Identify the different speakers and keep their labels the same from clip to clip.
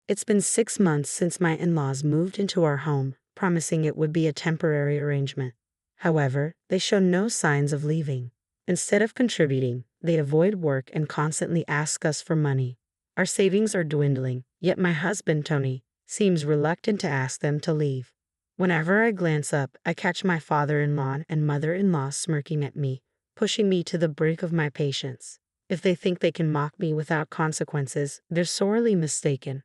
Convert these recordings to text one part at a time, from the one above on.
Speaker 1: It's been 6 months since my in-laws moved into our home, promising it would be a temporary arrangement. However, they show no signs of leaving. Instead of contributing, they avoid work and constantly ask us for money. Our savings are dwindling, yet my husband, Tony, seems reluctant to ask them to leave. Whenever I glance up, I catch my father-in-law and mother-in-law smirking at me, pushing me to the brink of my patience. If they think they can mock me without consequences, they're sorely mistaken.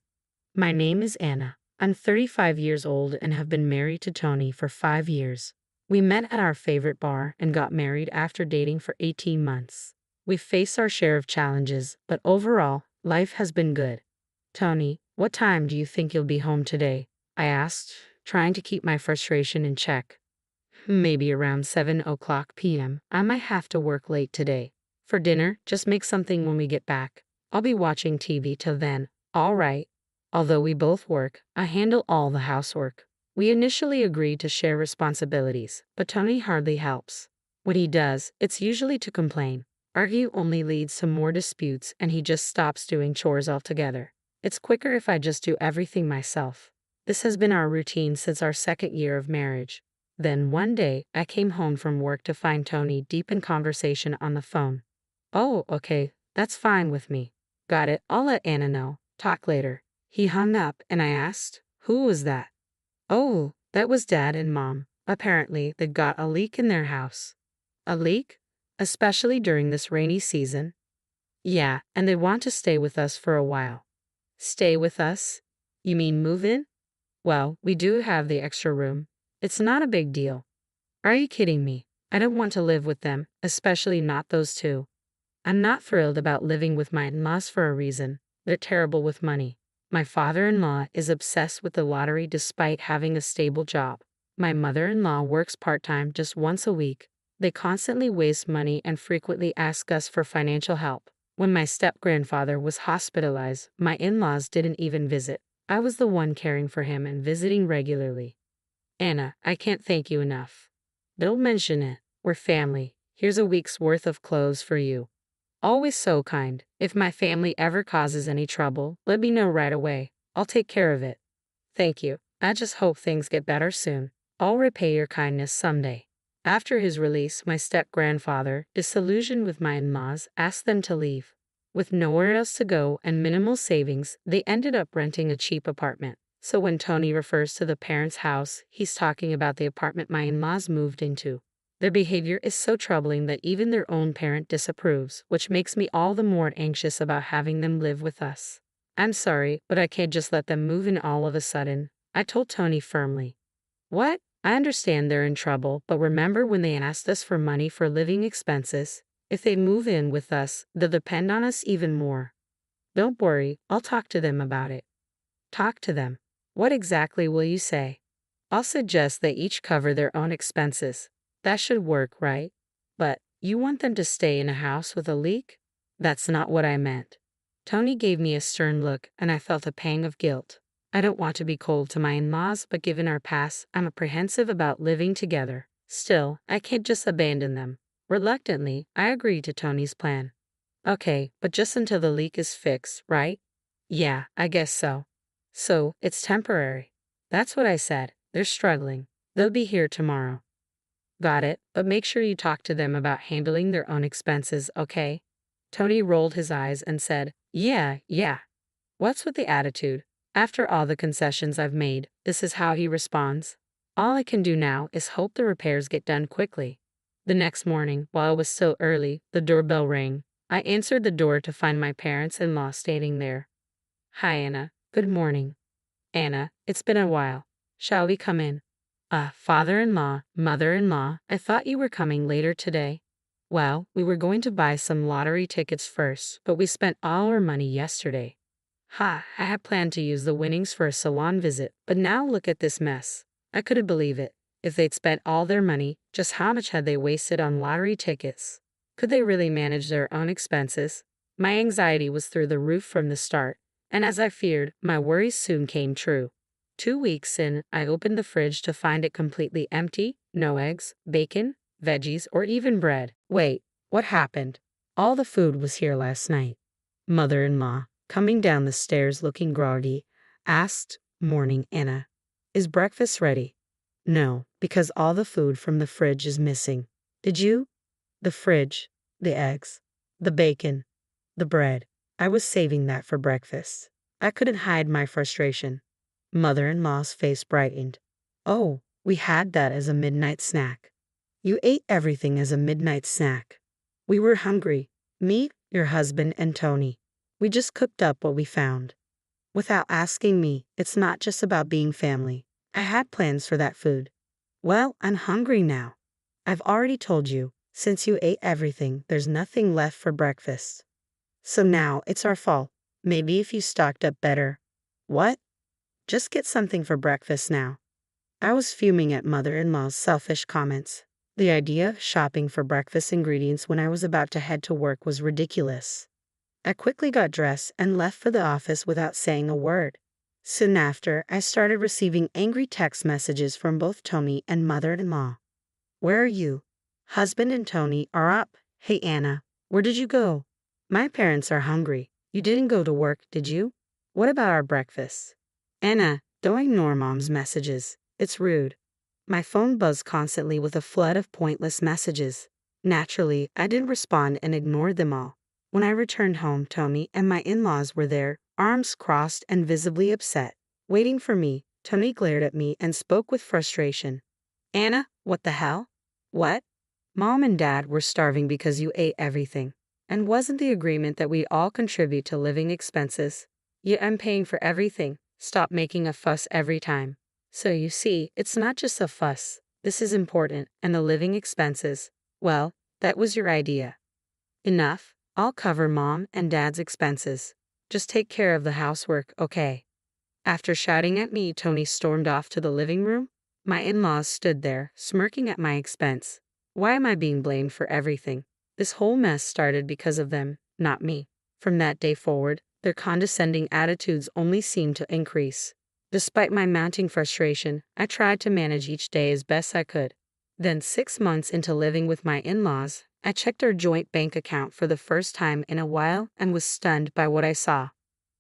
Speaker 1: My name is Anna. I'm 35 years old and have been married to Tony for 5 years. We met at our favorite bar and got married after dating for 18 months. We've faced our share of challenges, but overall, life has been good. Tony, what time do you think you'll be home today? I asked, trying to keep my frustration in check. Maybe around 7 o'clock p.m. I might have to work late today. For dinner, just make something when we get back. I'll be watching TV till then. All right. Although we both work, I handle all the housework. We initially agreed to share responsibilities, but Tony hardly helps. When he does, it's usually to complain. Argue only leads to more disputes and he just stops doing chores altogether. It's quicker if I just do everything myself. This has been our routine since our 2nd year of marriage. Then one day, I came home from work to find Tony deep in conversation on the phone. Oh, okay, that's fine with me. Got it, I'll let Anna know. Talk later. He hung up and I asked, who was that? Oh, that was Dad and Mom. Apparently, they got a leak in their house. A leak? Especially during this rainy season? Yeah, and they want to stay with us for a while. Stay with us? You mean move in? Well, we do have the extra room. It's not a big deal. Are you kidding me? I don't want to live with them, especially not those two. I'm not thrilled about living with my in-laws for a reason. They're terrible with money. My father-in-law is obsessed with the lottery despite having a stable job. My mother-in-law works part-time just once a week. They constantly waste money and frequently ask us for financial help. When my step-grandfather was hospitalized, my in-laws didn't even visit. I was the one caring for him and visiting regularly. Anna, I can't thank you enough. Don't mention it. We're family. Here's a week's worth of clothes for you. Always so kind. If my family ever causes any trouble, let me know right away. I'll take care of it. Thank you. I just hope things get better soon. I'll repay your kindness someday. After his release, my step-grandfather, disillusioned with my in-laws, asked them to leave. With nowhere else to go and minimal savings, they ended up renting a cheap apartment. So when Tony refers to the parents' house, he's talking about the apartment my in-laws moved into. Their behavior is so troubling that even their own parent disapproves, which makes me all the more anxious about having them live with us. I'm sorry, but I can't just let them move in all of a sudden, I told Tony firmly. What? I understand they're in trouble, but remember when they asked us for money for living expenses? If they move in with us, they'll depend on us even more. Don't worry, I'll talk to them about it. Talk to them. What exactly will you say? I'll suggest they each cover their own expenses. That should work, right? But you want them to stay in a house with a leak? That's not what I meant. Tony gave me a stern look, and I felt a pang of guilt. I don't want to be cold to my in-laws, but given our past, I'm apprehensive about living together. Still, I can't just abandon them. Reluctantly, I agreed to Tony's plan. Okay, but just until the leak is fixed, right? Yeah, I guess so. So, it's temporary. That's what I said. They're struggling. They'll be here tomorrow. Got it, but make sure you talk to them about handling their own expenses, okay? Tony rolled his eyes and said, yeah. What's with the attitude? After all the concessions I've made, this is how he responds. All I can do now is hope the repairs get done quickly. The next morning, while it was still early, the doorbell rang. I answered the door to find my parents-in-law standing there. Hi, Anna. Good morning. Anna, it's been a while. Shall we come in? Father-in-law, mother-in-law, I thought you were coming later today. Well, we were going to buy some lottery tickets first, but we spent all our money yesterday. I had planned to use the winnings for a salon visit, but now look at this mess. I couldn't believe it. If they'd spent all their money, just how much had they wasted on lottery tickets? Could they really manage their own expenses? My anxiety was through the roof from the start, and as I feared, my worries soon came true. 2 weeks in, I opened the fridge to find it completely empty, no eggs, bacon, veggies, or even bread. Wait, what happened? All the food was here last night. Mother-in-law, coming down the stairs looking groggy, Asked morning Anna. Is breakfast ready? No, because all the food from the fridge is missing. Did you? The fridge, the eggs, the bacon, the bread. I was saving that for breakfast. I couldn't hide my frustration. Mother-in-law's face brightened. Oh, we had that as a midnight snack. You ate everything as a midnight snack. We were hungry. Me, your husband, and Tony. We just cooked up what we found. Without asking me, it's not just about being family. I had plans for that food. Well, I'm hungry now. I've already told you, since you ate everything, there's nothing left for breakfast. So now it's our fault. Maybe if you stocked up better. What? Just get something for breakfast now. I was fuming at mother-in-law's selfish comments. The idea of shopping for breakfast ingredients when I was about to head to work was ridiculous. I quickly got dressed and left for the office without saying a word. Soon after, I started receiving angry text messages from both Tony and mother-in-law. Where are you? Husband and Tony are up. Hey Anna, where did you go? My parents are hungry. You didn't go to work, did you? What about our breakfast? Anna, don't ignore mom's messages. It's rude. My phone buzzed constantly with a flood of pointless messages. Naturally, I didn't respond and ignored them all. When I returned home, Tony and my in-laws were there, arms crossed and visibly upset. Waiting for me, Tony glared at me and spoke with frustration. Anna, what the hell? What? Mom and Dad were starving because you ate everything. And wasn't the agreement that we all contribute to living expenses? Yeah, I'm paying for everything. Stop making a fuss every time. So you see, it's not just a fuss. This is important, and the living expenses. Well, that was your idea. Enough. I'll cover Mom and Dad's expenses. Just take care of the housework, okay? After shouting at me, Tony stormed off to the living room. My in-laws stood there, smirking at my expense. Why am I being blamed for everything? This whole mess started because of them, not me. From that day forward, their condescending attitudes only seemed to increase. Despite my mounting frustration, I tried to manage each day as best I could. Then 6 months into living with my in-laws, I checked our joint bank account for the first time in a while and was stunned by what I saw.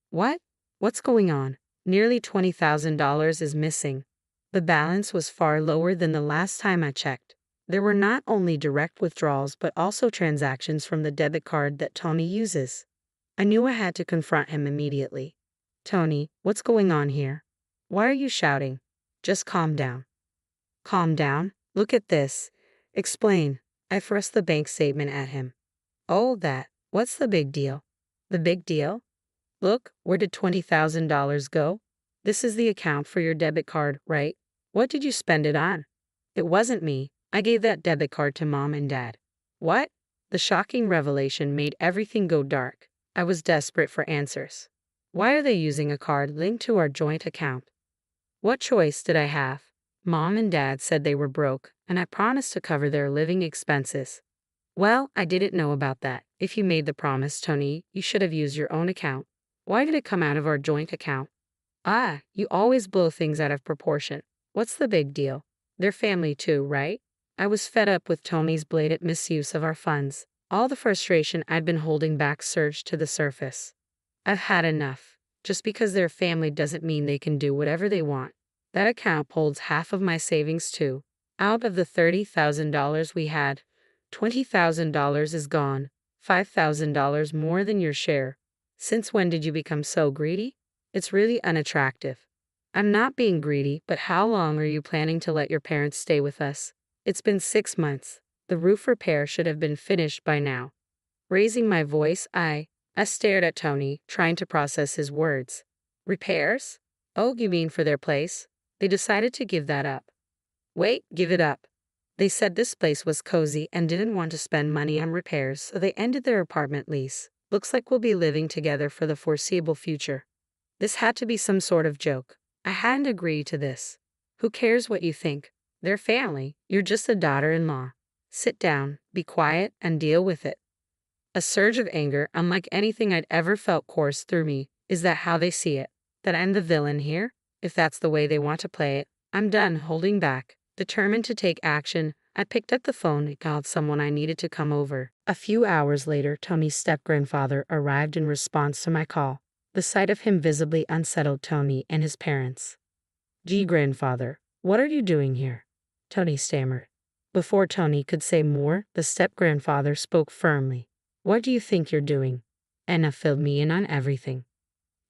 Speaker 1: What? What's going on? Nearly $20,000 is missing. The balance was far lower than the last time I checked. There were not only direct withdrawals but also transactions from the debit card that Tony uses. I knew I had to confront him immediately. Tony, what's going on here? Why are you shouting? Just calm down. Calm down? Look at this. Explain. I thrust the bank statement at him. Oh, that. What's the big deal? The big deal? Look, where did $20,000 go? This is the account for your debit card, right? What did you spend it on? It wasn't me. I gave that debit card to Mom and Dad. What? The shocking revelation made everything go dark. I was desperate for answers. Why are they using a card linked to our joint account? What choice did I have? Mom and Dad said they were broke, and I promised to cover their living expenses. Well, I didn't know about that. If you made the promise, Tony, you should have used your own account. Why did it come out of our joint account? Ah, you always blow things out of proportion. What's the big deal? They're family too, right? I was fed up with Tony's blatant misuse of our funds. All the frustration I'd been holding back surged to the surface. I've had enough. Just because they're family doesn't mean they can do whatever they want. That account holds half of my savings too. Out of the $30,000 we had, $20,000 is gone, $5,000 more than your share. Since when did you become so greedy? It's really unattractive. I'm not being greedy, but how long are you planning to let your parents stay with us? It's been 6 months. The roof repair should have been finished by now. Raising my voice, I stared at Tony, trying to process his words. Repairs? Oh, you mean for their place? They decided to give that up. Wait, give it up. They said this place was cozy and didn't want to spend money on repairs, so they ended their apartment lease. Looks like we'll be living together for the foreseeable future. This had to be some sort of joke. I hadn't agreed to this. Who cares what you think? They're family. You're just a daughter-in-law. Sit down, be quiet, and deal with it. A surge of anger, unlike anything I'd ever felt, coursed through me. Is that how they see it? That I'm the villain here? If that's the way they want to play it, I'm done holding back. Determined to take action, I picked up the phone and called someone I needed to come over. A few hours later, Tony's step-grandfather arrived in response to my call. The sight of him visibly unsettled Tony and his parents. "Gee, grandfather, what are you doing here?" Tony stammered. Before Tony could say more, the step-grandfather spoke firmly. "What do you think you're doing?" Anna filled me in on everything.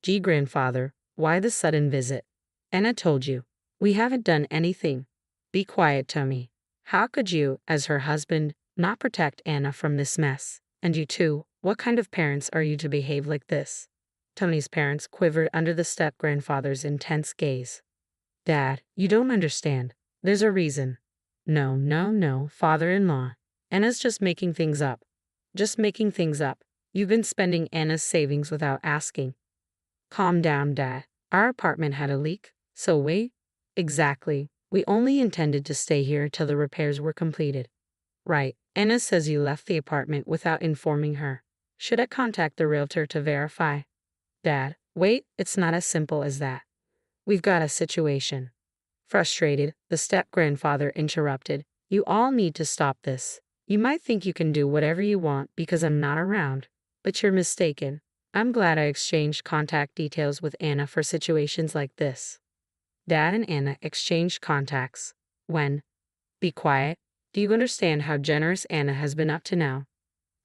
Speaker 1: "Gee, grandfather, why the sudden visit?" "Anna told you. We haven't done anything." "Be quiet, Tony. How could you, as her husband, not protect Anna from this mess? And you too, what kind of parents are you to behave like this?" Tony's parents quivered under the step-grandfather's intense gaze. "Dad, you don't understand. There's a reason." "No, no, no, father-in-law. Anna's just making things up." "Just making things up. You've been spending Anna's savings without asking." "Calm down, Dad. Our apartment had a leak, so we—" "Exactly. We only intended to stay here till the repairs were completed." "Right. Anna says you left the apartment without informing her. Should I contact the realtor to verify?" "Dad, wait, it's not as simple as that. We've got a situation." Frustrated, the step-grandfather interrupted. "You all need to stop this. You might think you can do whatever you want because I'm not around, but you're mistaken. I'm glad I exchanged contact details with Anna for situations like this." Dad and Anna exchanged contacts. When? "Be quiet. Do you understand how generous Anna has been up to now?"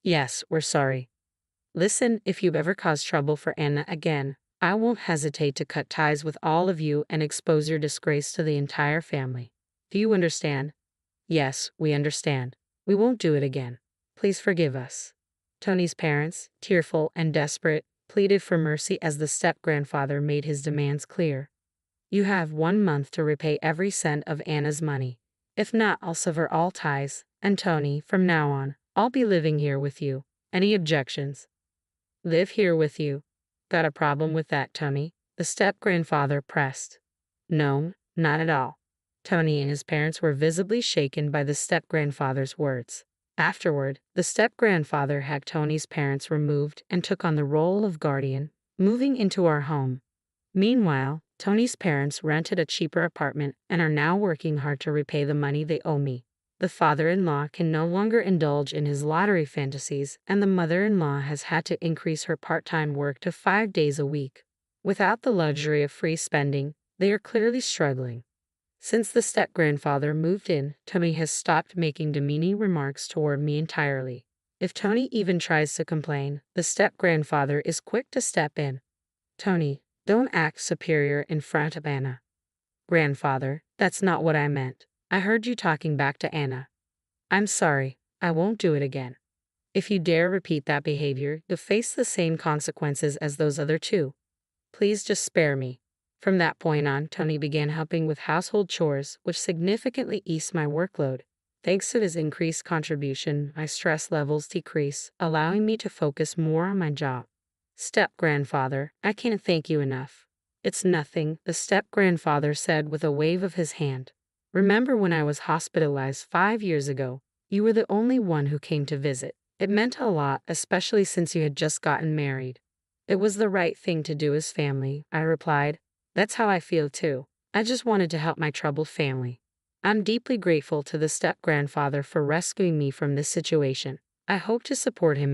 Speaker 1: "Yes, we're sorry. Listen, if you've ever caused trouble for Anna again, I won't hesitate to cut ties with all of you and expose your disgrace to the entire family. Do you understand?" "Yes, we understand. We won't do it again. Please forgive us." Tony's parents, tearful and desperate, pleaded for mercy as the step-grandfather made his demands clear. "You have 1 month to repay every cent of Anna's money. If not, I'll sever all ties, and Tony, from now on, I'll be living here with you. Any objections?" "Live here with you? Got a problem with that, Tony?" the step-grandfather pressed. "No, not at all." Tony and his parents were visibly shaken by the step-grandfather's words. Afterward, the step-grandfather had Tony's parents removed and took on the role of guardian, moving into our home. Meanwhile, Tony's parents rented a cheaper apartment and are now working hard to repay the money they owe me. The father-in-law can no longer indulge in his lottery fantasies, and the mother-in-law has had to increase her part-time work to 5 days a week. Without the luxury of free spending, they are clearly struggling. Since the step-grandfather moved in, Tony has stopped making demeaning remarks toward me entirely. If Tony even tries to complain, the step-grandfather is quick to step in. "Tony, don't act superior in front of Anna." "Grandfather, that's not what I meant. I heard you talking back to Anna." "I'm sorry. I won't do it again." "If you dare repeat that behavior, you'll face the same consequences as those other two. Please just spare me." From that point on, Tony began helping with household chores, which significantly eased my workload. Thanks to his increased contribution, my stress levels decreased, allowing me to focus more on my job. "Step-grandfather, I can't thank you enough." "It's nothing," the step-grandfather said with a wave of his hand. "Remember when I was hospitalized 5 years ago? You were the only one who came to visit. It meant a lot, especially since you had just gotten married." "It was the right thing to do as family," I replied. "That's how I feel too. I just wanted to help my troubled family." I'm deeply grateful to the step-grandfather for rescuing me from this situation. I hope to support him in